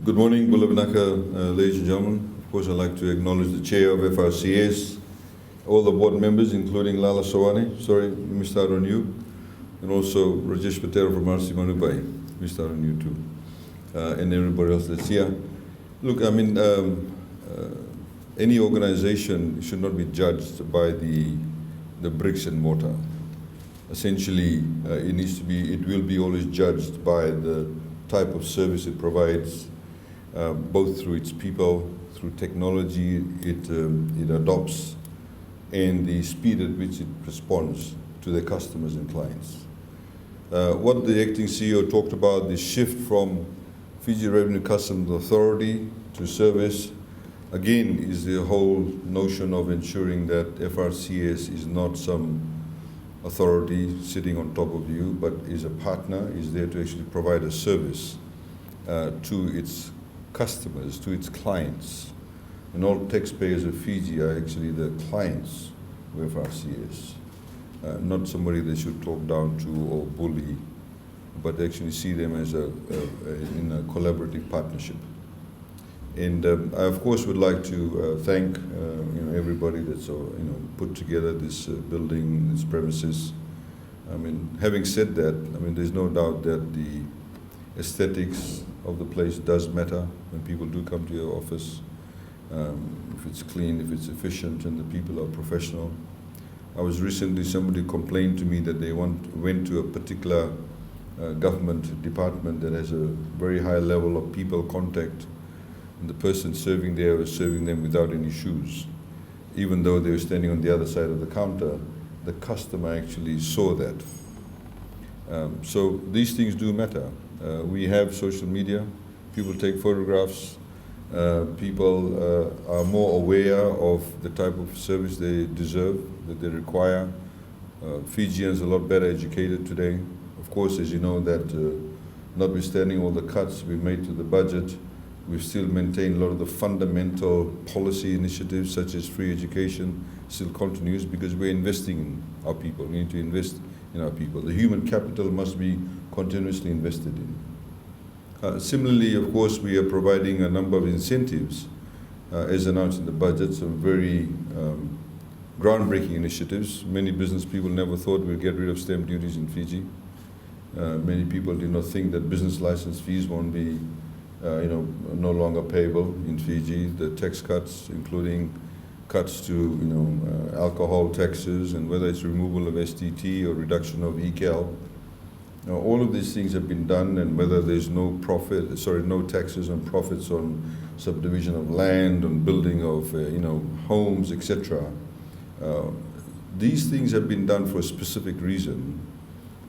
Good morning, Bulavanaka, ladies and gentlemen. Of course, I'd like to acknowledge the chair of FRCS, all the board members, including Lala Sawani, sorry, we missed out on you, and also Rajesh Patel from RC Manubai, missed out on you too, and everybody else that's here. Look, I mean, any organization should not be judged by the bricks and mortar. Essentially, it will be always judged by the type of service it provides, both through its people, through technology it adopts, and the speed at which it responds to their customers and clients. What the acting CEO talked about, the shift from Fiji Revenue Customs Authority to service, again, is the whole notion of ensuring that FRCS is not some authority sitting on top of you, but is a partner, is there to actually provide a service to its customers, to its clients. And all taxpayers of Fiji are actually the clients of FRCS, not somebody they should talk down to or bully, but actually see them as in a collaborative partnership. And I, of course, would like to thank everybody that's put together this building, this premises. I mean, having said that, I mean, there's no doubt that the aesthetics of the place does matter when people do come to your office. If it's clean, if it's efficient, and the people are professional. I was recently, somebody complained to me that they went to a particular government department that has a very high level of people contact, and the person serving there was serving them without any shoes. Even though they were standing on the other side of the counter, the customer actually saw that. So these things do matter. We have social media, people take photographs, people are more aware of the type of service they deserve, that they require. Fijians are a lot better educated today. Of course, as you know, that notwithstanding all the cuts we made to the budget, we've still maintained a lot of the fundamental policy initiatives such as free education still continues because we're investing in our people. We need to invest in our people. The human capital must be continuously invested in. Similarly, of course, we are providing a number of incentives as announced in the budget, some very groundbreaking initiatives. Many business people never thought we'd get rid of stamp duties in Fiji. Many people did not think that business license fees won't be no longer payable in Fiji. The tax cuts, including cuts to alcohol taxes, and whether it's removal of STT or reduction of ECAL. Now, all of these things have been done, and whether there's no taxes on profits on subdivision of land, on building of homes, etc. These things have been done for a specific reason,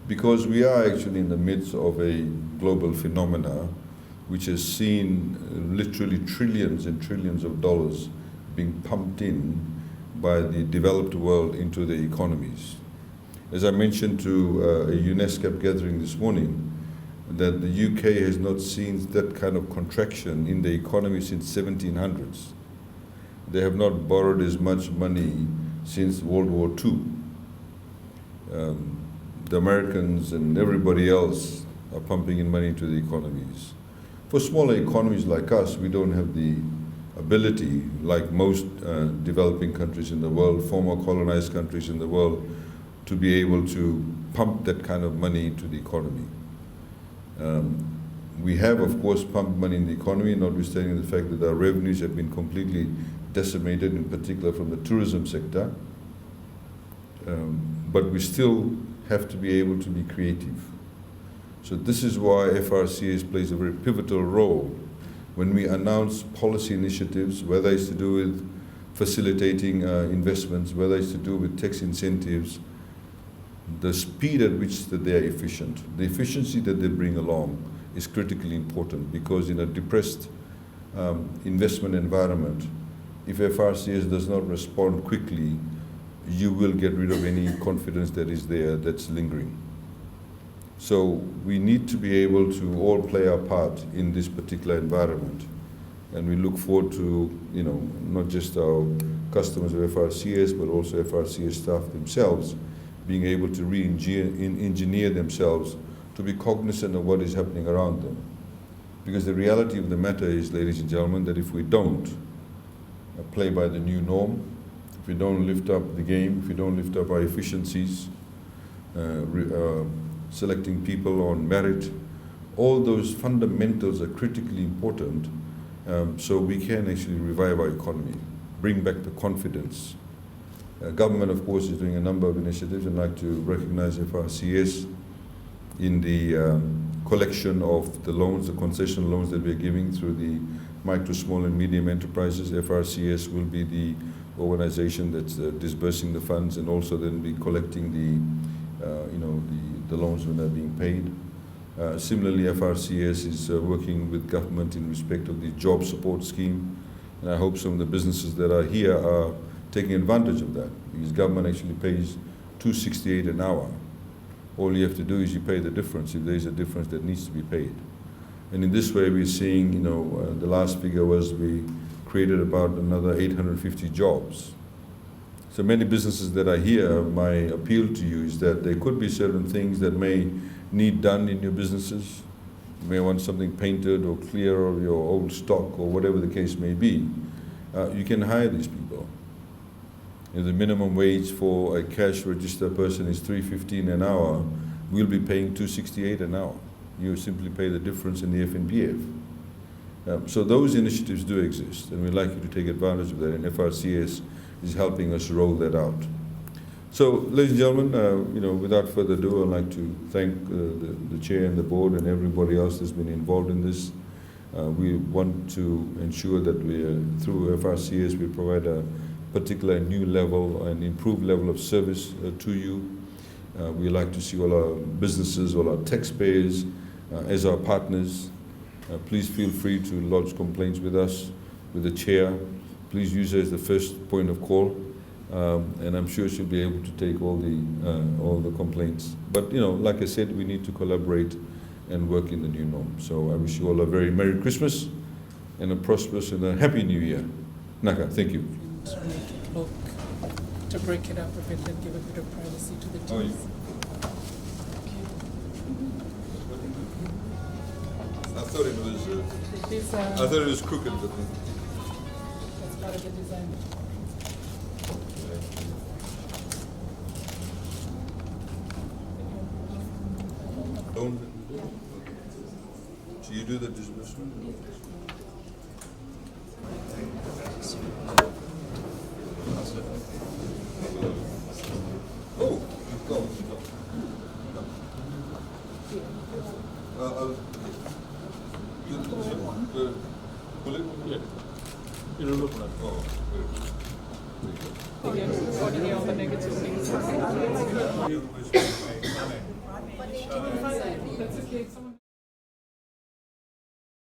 because we are actually in the midst of a global phenomena which has seen literally trillions and trillions of dollars being pumped in by the developed world into their economies. As I mentioned to a UNESCO gathering this morning, that the UK has not seen that kind of contraction in the economy since 1700s. They have not borrowed as much money since World War II. The Americans and everybody else are pumping in money into the economies. For smaller economies like us, we don't have the ability, like most developing countries in the world, former colonized countries in the world, to be able to pump that kind of money into the economy. We have, of course, pumped money in the economy, notwithstanding the fact that our revenues have been completely decimated, in particular from the tourism sector. But we still have to be able to be creative. So this is why FRCS plays a very pivotal role when we announce policy initiatives, whether it's to do with facilitating investments, whether it's to do with tax incentives, the speed at which that they are efficient, the efficiency that they bring along is critically important, because in a depressed investment environment, if FRCS does not respond quickly, you will get rid of any confidence that is there that's lingering. So we need to be able to all play our part in this particular environment. And we look forward to, not just our customers of FRCS, but also FRCS staff themselves being able to re-engineer themselves to be cognizant of what is happening around them. Because the reality of the matter is, ladies and gentlemen, that if we don't play by the new norm, if we don't lift up the game, if we don't lift up our efficiencies, selecting people on merit, all those fundamentals are critically important, so we can actually revive our economy, bring back the confidence. Government, of course, is doing a number of initiatives. I'd like to recognize FRCS in the collection of the loans, the concession loans that we're giving through the micro, small and medium enterprises. FRCS will be the organization that's disbursing the funds, and also then be collecting the loans when they're being paid. Similarly, FRCS is working with government in respect of the job support scheme, and I hope some of the businesses that are here are taking advantage of that, because government actually pays $2.68 an hour. All you have to do is you pay the difference if there is a difference that needs to be paid. And in this way, we're seeing, the last figure was we created about another 850 jobs. So many businesses that are here, my appeal to you is that there could be certain things that may need done in your businesses. You may want something painted or clear of your old stock or whatever the case may be. You can hire these people. If the minimum wage for a cash register person is $3.15 an hour, we'll be paying $2.68 an hour. You simply pay the difference in the FNPF. So those initiatives do exist, and we'd like you to take advantage of that, and FRCS is helping us roll that out. So, ladies and gentlemen, without further ado, I'd like to thank the chair and the board and everybody else that's been involved in this. We want to ensure that through FRCS, we provide a particular new level and improved level of service to you. We like to see all our businesses, all our taxpayers as our partners. Please feel free to lodge complaints with us, with the chair. Please use her as the first point of call, and I'm sure she'll be able to take all the complaints. But like I said, we need to collaborate and work in the new norm. So I wish you all a very Merry Christmas and a prosperous and a Happy New Year. Naka, thank you. To make it look, to break it up a bit and give a bit of privacy to the teams. I thought it was crooked, but that's part of the design. So you do the disbursement? Oh, go. Yeah. It'll look like. Oh, Only all the negative things. That's okay.